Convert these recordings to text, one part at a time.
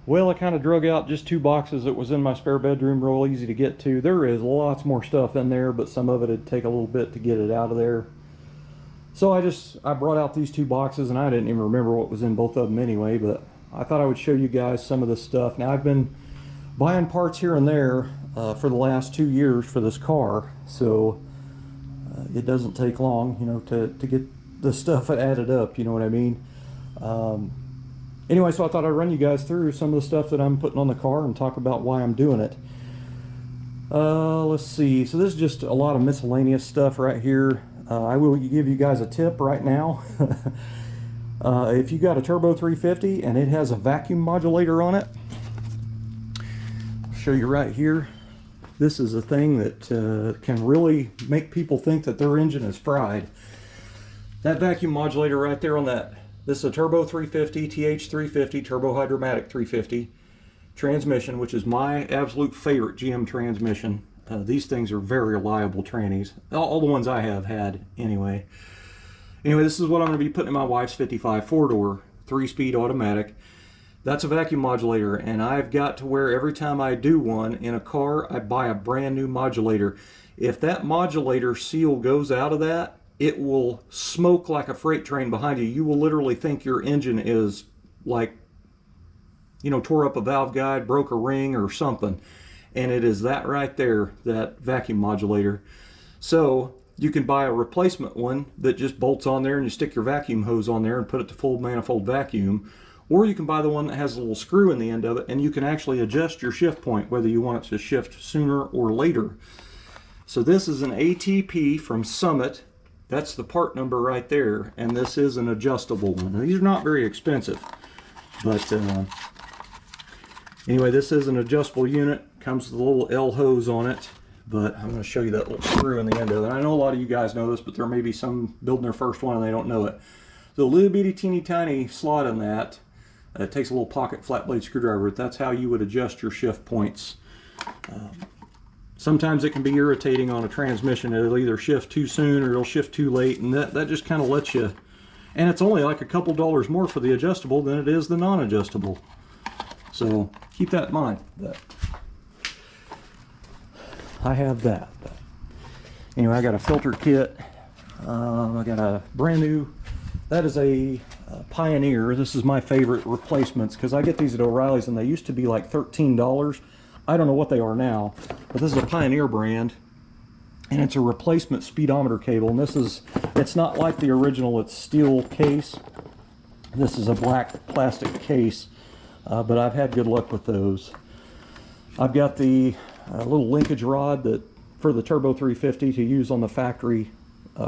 Well, I kind of drug out just 2 boxes that was in my spare bedroom, real easy to get to. There is lots more stuff in there, but some of it would take a little bit to get it out of there. So I brought out these 2 boxes, and I didn't even remember what was in both of them anyway, but I thought I would show you guys some of this stuff. Now, I've been buying parts here and there for the last 2 years for this car, so it doesn't take long, you know, to get the stuff added up, you know what I mean? Anyway, so I thought I'd run you guys through some of the stuff that I'm putting on the car and talk about why I'm doing it. Let's see. So this is just a lot of miscellaneous stuff right here. I will give you guys a tip right now. If you got a Turbo 350 and it has a vacuum modulator on it, I'll show you right here. This is a thing that can really make people think that their engine is fried. That vacuum modulator right there on that. This is a Turbo 350, TH350, Turbo Hydromatic 350 transmission, which is my absolute favorite GM transmission. These things are very reliable trannies. All the ones I have had, anyway. Anyway, this is what I'm going to be putting in my wife's 55 4-door, 3-speed automatic. That's a vacuum modulator, and I've got to where every time I do one in a car, I buy a brand new modulator. If that modulator seal goes out of that, it will smoke like a freight train behind you. You will literally think your engine is like, you know, tore up a valve guide, broke a ring or something. And it is that right there, that vacuum modulator. So you can buy a replacement one that just bolts on there and you stick your vacuum hose on there and put it to full manifold vacuum. Or you can buy the one that has a little screw in the end of it, and you can actually adjust your shift point, whether you want it to shift sooner or later. So this is an ATP from Summit. That's the part number right there, and this is an adjustable one. Now, these are not very expensive, but anyway, this is an adjustable unit. Comes with a little L hose on it, but I'm going to show you that little screw in the end of it. And I know a lot of you guys know this, but there may be some building their first one and they don't know it. The little bitty teeny tiny slot in that, it takes a little pocket flat blade screwdriver. That's how you would adjust your shift points. Sometimes it can be irritating on a transmission. It'll either shift too soon or it'll shift too late, and that just kind of lets you, and it's only like a couple dollars more for the adjustable than it is the non-adjustable. So keep that in mind. I have that. Anyway, I got a filter kit. I got a brand new, that is a Pioneer. This is my favorite replacements because I get these at O'Reilly's and they used to be like $13. I don't know what they are now, but this is a Pioneer brand, and it's a replacement speedometer cable. And this is, it's not like the original, it's steel case. This is a black plastic case, but I've had good luck with those. I've got the little linkage rod that for the Turbo 350 to use on the factory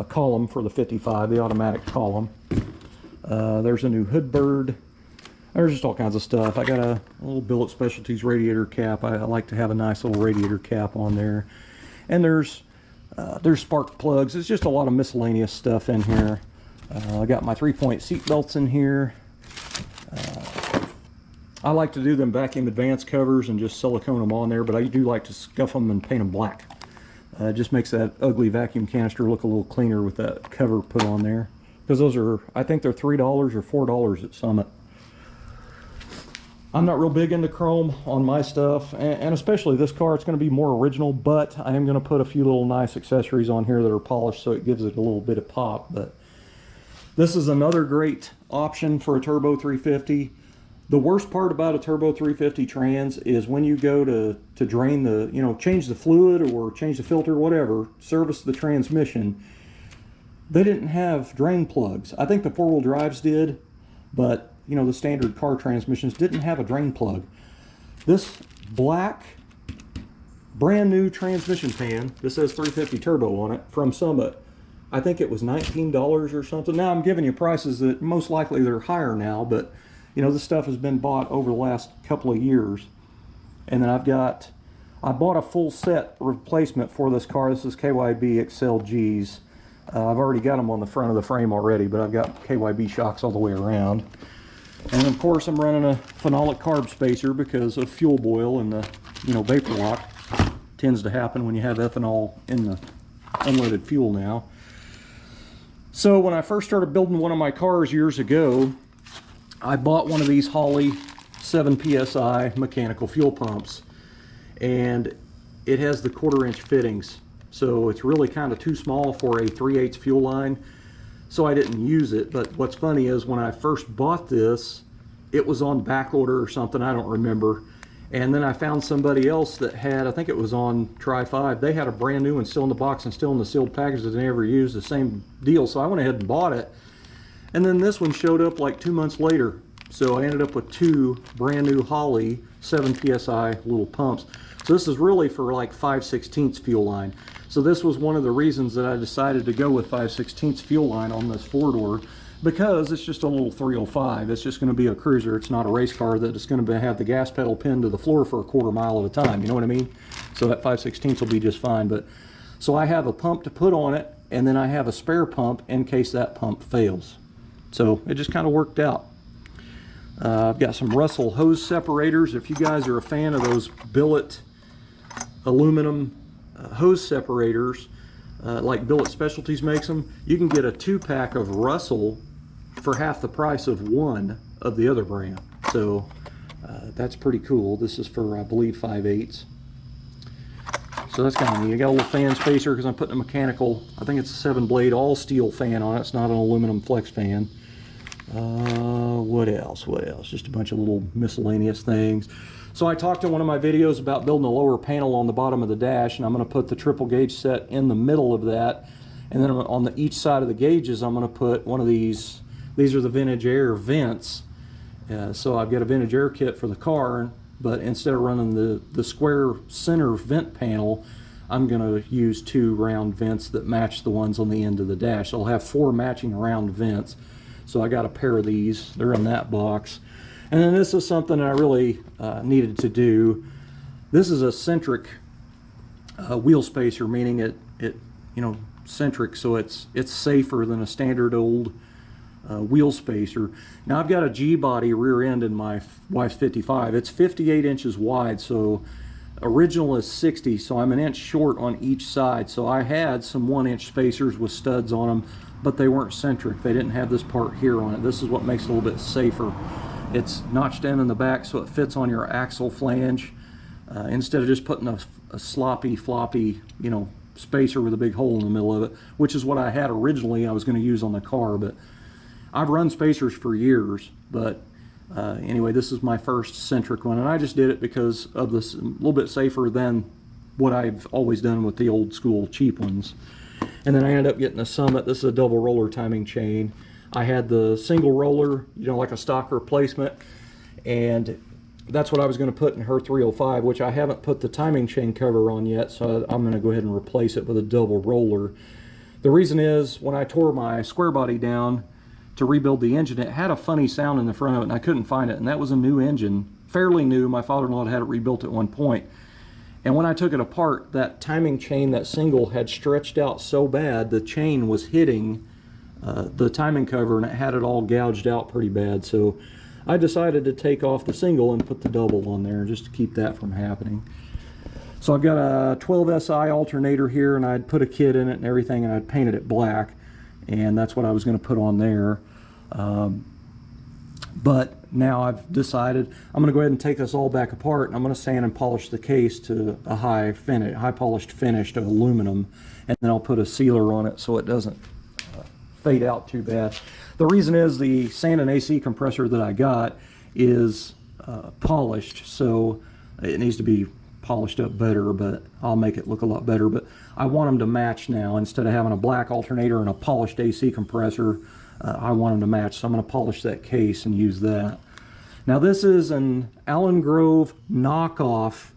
column for the 55, the automatic column. There's a new hood bird. There's just all kinds of stuff. I got a little Billet Specialties radiator cap. I like to have a nice little radiator cap on there. And there's spark plugs. It's just a lot of miscellaneous stuff in here. I got my 3-point seat belts in here. I like to do them vacuum advance covers and just silicone them on there, but I do like to scuff them and paint them black. It just makes that ugly vacuum canister look a little cleaner with that cover put on there. Because those are, I think they're $3 or $4 at Summit. I'm not real big into chrome on my stuff, and especially this car, it's going to be more original, but I am going to put a few little nice accessories on here that are polished so it gives it a little bit of pop. But this is another great option for a Turbo 350. The worst part about a Turbo 350 trans is when you go to drain the, you know, change the fluid or change the filter, whatever, service the transmission, they didn't have drain plugs. I think the four-wheel drives did, but you know, the standard car transmissions didn't have a drain plug. This black brand new transmission pan, this says 350 turbo on it, from Summit, I think it was $19 or something. Now I'm giving you prices that most likely they're higher now, but you know, this stuff has been bought over the last couple of years. And then I bought a full set replacement for this car. This is KYB XLGs. I've already got them on the front of the frame already, but I've got KYB shocks all the way around. And of course I'm running a phenolic carb spacer because of fuel boil and the, you know, vapor lock tends to happen when you have ethanol in the unleaded fuel now. So when I first started building one of my cars years ago, I bought one of these Holley 7 psi mechanical fuel pumps, and it has the 1/4 inch fittings, so it's really kind of too small for a 3/8 fuel line, so I didn't use it. But what's funny is when I first bought this, it was on back order or something, I don't remember, and then I found somebody else that had, I think it was on Try5, they had a brand new one still in the box and still in the sealed package that they never used, the same deal, so I went ahead and bought it. And then this one showed up like 2 months later, so I ended up with 2 brand new Holley 7 psi little pumps. So this is really for like 5/16 fuel line. So this was one of the reasons that I decided to go with 5/16 fuel line on this 4-door, because it's just a little 305. It's just going to be a cruiser. It's not a race car that is going to have the gas pedal pinned to the floor for a 1/4 mile at a time. You know what I mean? So that 5/16 will be just fine. But so I have a pump to put on it, and then I have a spare pump in case that pump fails. So it just kind of worked out. I've got some Russell hose separators. If you guys are a fan of those billet aluminum hose separators, like Billet Specialties makes them, you can get a 2-pack of Russell for half the price of one of the other brand. So that's pretty cool. This is for, I believe, 5/8. So that's kind of neat. I got a little fan spacer because I'm putting a mechanical, I think it's a 7-blade all steel fan on it. It's not an aluminum flex fan. What else? Just a bunch of little miscellaneous things. So I talked in one of my videos about building a lower panel on the bottom of the dash, and I'm going to put the triple gauge set in the middle of that, and then on each side of the gauges I'm going to put one of these. These are the Vintage Air vents. So I've got a Vintage Air kit for the car, but instead of running the square center vent panel, I'm going to use 2 round vents that match the ones on the end of the dash. I'll have 4 matching round vents. So I got a pair of these. They're in that box. And then this is something I really needed to do. This is a Centric wheel spacer, meaning it you know, Centric, so it's safer than a standard old wheel spacer. Now I've got a G-body rear end in my wife's 55. It's 58 inches wide, so original is 60, so I'm an inch short on each side. So I had some 1-inch spacers with studs on them, but they weren't Centric. They didn't have this part here on it. This is what makes it a little bit safer. It's notched in the back so it fits on your axle flange, instead of just putting a sloppy, floppy, you know, spacer with a big hole in the middle of it, which is what I had originally I was going to use on the car. But I've run spacers for years, but anyway, this is my first Centric one, and I just did it because of this, a little bit safer than what I've always done with the old school cheap ones. And then I ended up getting a Summit. This is a double roller timing chain. I had the single roller, you know, like a stock replacement, and that's what I was going to put in her 305, which I haven't put the timing chain cover on yet, so I'm going to go ahead and replace it with a double roller. The reason is, when I tore my square body down to rebuild the engine, it had a funny sound in the front of it, and I couldn't find it, and that was a new engine, fairly new. My father-in-law had it rebuilt at one point. And when I took it apart, that timing chain, that single, had stretched out so bad the chain was hitting the timing cover, and it had it all gouged out pretty bad. So I decided to take off the single and put the double on there just to keep that from happening. So I've got a 12 SI alternator here, and I'd put a kit in it and everything, and I'd painted it black, and that's what I was going to put on there. But now I've decided I'm going to go ahead and take this all back apart, and I'm going to sand and polish the case to a high polished finish to aluminum, and then I'll put a sealer on it so it doesn't fade out too bad. The reason is the sand and AC compressor that I got is polished, so it needs to be polished up better, but I'll make it look a lot better. But I want them to match now. Instead of having a black alternator and a polished AC compressor, I want them to match, so I'm going to polish that case and use that. Now this is an Allen Grove knockoff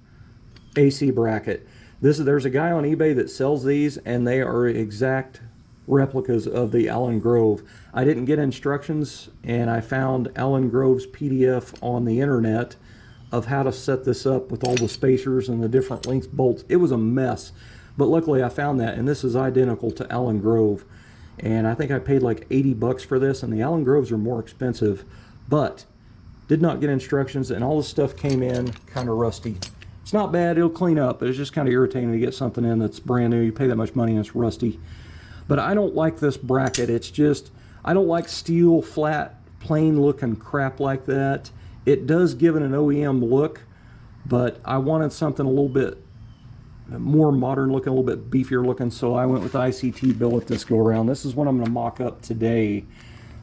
AC bracket. There's a guy on eBay that sells these, and they are exact replicas of the Allen Grove. I didn't get instructions, and I found Allen Grove's PDF on the internet of how to set this up with all the spacers and the different length bolts. It was a mess, but luckily I found that, and this is identical to Allen Grove. And I think I paid like 80 bucks for this, and the Allen Groves are more expensive, but did not get instructions, and all the stuff came in kind of rusty. It's not bad, it'll clean up, but it's just kind of irritating to get something in that's brand new. You pay that much money and it's rusty. But I don't like this bracket. It's just, I don't like steel, flat, plain looking crap like that. It does give it an OEM look, but I wanted something a little bit more modern looking, a little bit beefier looking, so I went with the ICT billet this go around. This is what I'm going to mock up today.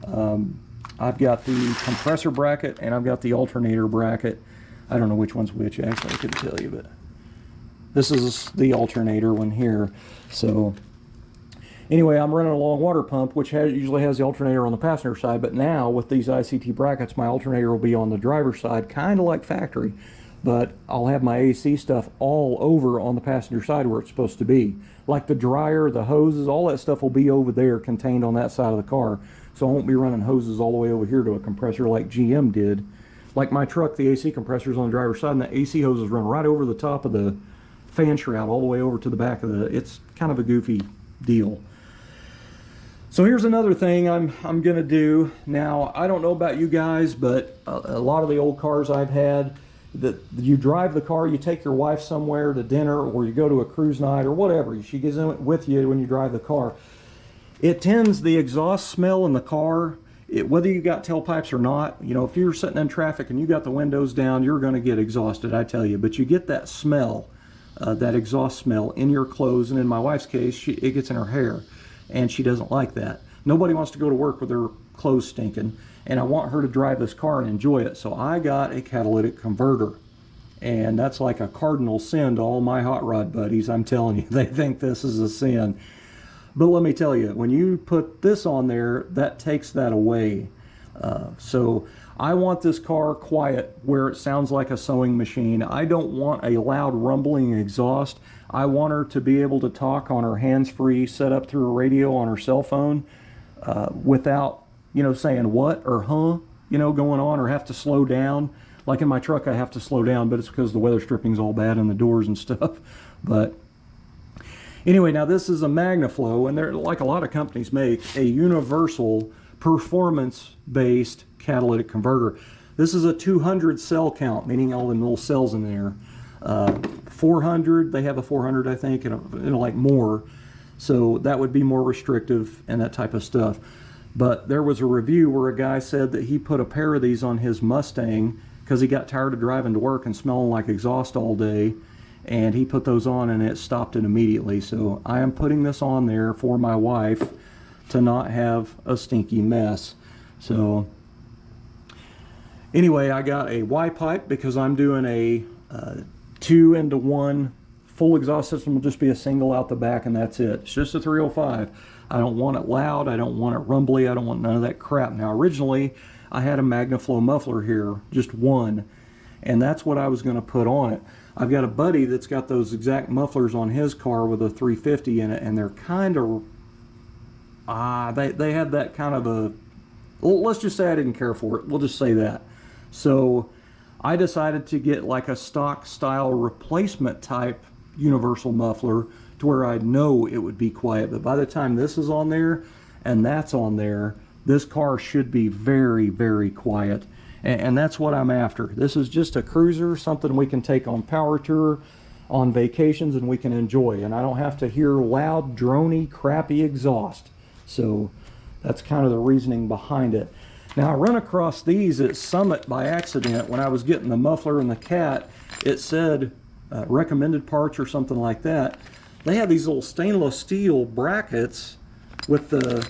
I've got the compressor bracket and I've got the alternator bracket. I don't know which one's which, actually I couldn't tell you, but this is the alternator one here. So anyway, I'm running a long water pump, which usually has the alternator on the passenger side, but now with these ICT brackets, my alternator will be on the driver's side, kind of like factory, but I'll have my AC stuff all over on the passenger side where it's supposed to be. Like the dryer, the hoses, all that stuff will be over there contained on that side of the car. So I won't be running hoses all the way over here to a compressor like GM did. Like my truck, the AC compressor's on the driver's side, and the AC hoses run right over the top of the fan shroud all the way over to the back of the, it's kind of a goofy deal. So here's another thing I'm gonna do. Now, I don't know about you guys, but a lot of the old cars I've had, that you drive the car, you take your wife somewhere to dinner, or you go to a cruise night or whatever, she gets in with you when you drive the car. It tends, the exhaust smell in the car, whether you got tailpipes or not, you know, if you're sitting in traffic and you got the windows down, you're going to get exhausted, I tell you. But you get that smell, that exhaust smell in your clothes, and in my wife's case, it gets in her hair, and she doesn't like that. Nobody wants to go to work with their clothes stinking, and I want her to drive this car and enjoy it. So I got a catalytic converter, and that's like a cardinal sin to all my hot rod buddies. I'm telling you, they think this is a sin. But let me tell you, when you put this on there, that takes that away. So I want this car quiet where it sounds like a sewing machine. I don't want a loud rumbling exhaust. I want her to be able to talk on her hands-free, set up through a radio on her cell phone without, you know, saying what or huh, you know, going on, or have to slow down. Like in my truck, I have to slow down, but it's because the weather stripping's all bad in the doors and stuff. But anyway, now this is a MagnaFlow, and they're, like a lot of companies make, a universal performance-based catalytic converter. This is a 200 cell count, meaning all the little cells in there. 400, they have a 400, I think, and like more. So that would be more restrictive and that type of stuff. But there was a review where a guy said that he put a pair of these on his Mustang because he got tired of driving to work and smelling like exhaust all day. And he put those on and it stopped it immediately. So I am putting this on there for my wife to not have a stinky mess. So anyway, I got a Y pipe because I'm doing a 2-into-1 full exhaust system. Will just be a single out the back, and that's it. It's just a 305. I don't want it loud, I don't want it rumbly, I don't want none of that crap. Now originally I had a MagnaFlow muffler here, just one, and that's what I was going to put on it. I've got a buddy that's got those exact mufflers on his car with a 350 in it, and they're kind of, they had that kind of a, well, let's just say I didn't care for it. We'll just say that. So I decided to get like a stock style replacement type universal muffler to where I know it would be quiet. But by the time this is on there and that's on there, this car should be very, very quiet. And that's what I'm after. This is just a cruiser, something we can take on power tour, on vacations, and we can enjoy. And I don't have to hear loud, drony, crappy exhaust. So that's kind of the reasoning behind it. Now I run across these at Summit by accident when I was getting the muffler and the cat. It said recommended parts or something like that. They have these little stainless steel brackets with the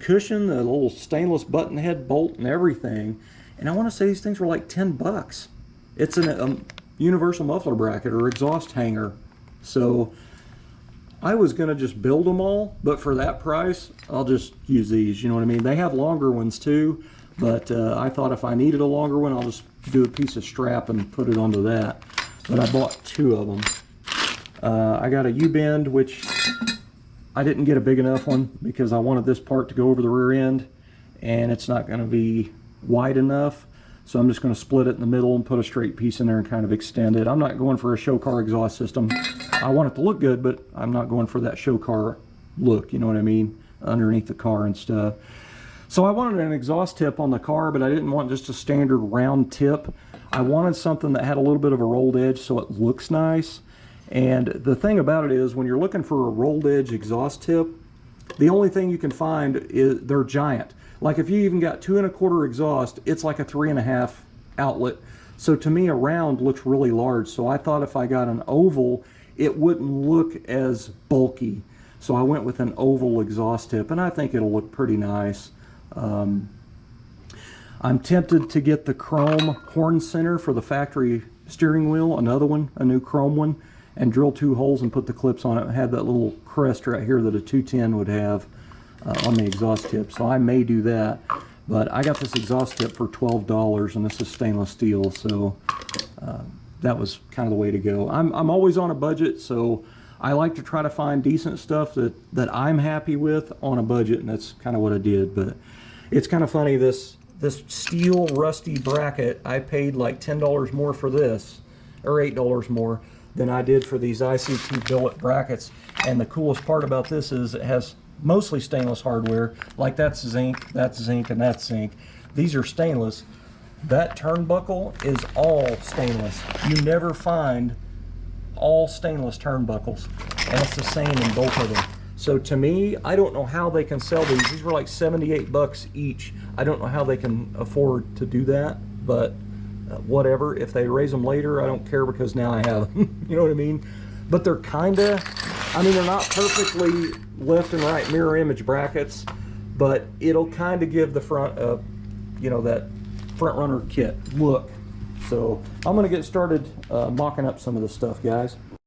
cushion, the little stainless button head bolt and everything, and I want to say these things were like 10 bucks. It's a universal muffler bracket or exhaust hanger. So I was gonna just build them all, but for that price I'll just use these, you know what I mean? They have longer ones too, but I thought if I needed a longer one, I'll just do a piece of strap and put it onto that. But I bought 2 of them. I got a U-bend, which I didn't get a big enough one because I wanted this part to go over the rear end, and it's not going to be wide enough. So I'm just going to split it in the middle and put a straight piece in there and kind of extend it. I'm not going for a show car exhaust system. I want it to look good, but I'm not going for that show car look, you know what I mean, underneath the car and stuff. So I wanted an exhaust tip on the car, but I didn't want just a standard round tip. I wanted something that had a little bit of a rolled edge so it looks nice. And the thing about it is, when you're looking for a rolled edge exhaust tip, the only thing you can find is they're giant. Like if you even got 2 1/4 exhaust, it's like a 3 1/2 outlet. So to me, a round looks really large. So I thought if I got an oval, it wouldn't look as bulky. So I went with an oval exhaust tip, and I think it'll look pretty nice. I'm tempted to get the chrome horn center for the factory steering wheel, another one, a new chrome one, and drill 2 holes and put the clips on it. I have that little crest right here that a 210 would have on the exhaust tip. So I may do that. But I got this exhaust tip for $12, and this is stainless steel, so that was kind of the way to go. I'm always on a budget, so I like to try to find decent stuff that I'm happy with on a budget, and that's kind of what I did. But it's kind of funny, this steel rusty bracket, I paid like $10 more for this, or $8 more than I did for these ICT billet brackets. And the coolest part about this is it has mostly stainless hardware. Like that's zinc, and that's zinc. These are stainless. That turnbuckle is all stainless. You never find all stainless turnbuckles, and it's the same in both of them. So to me, I don't know how they can sell these. These were like 78 bucks each. I don't know how they can afford to do that, but whatever. If they raise them later, I don't care, because now I have them. You know what I mean? But they're kinda, I mean, they're not perfectly left and right mirror image brackets, but it'll kind of give the front you know, that front runner kit look. So I'm going to get started mocking up some of this stuff, guys.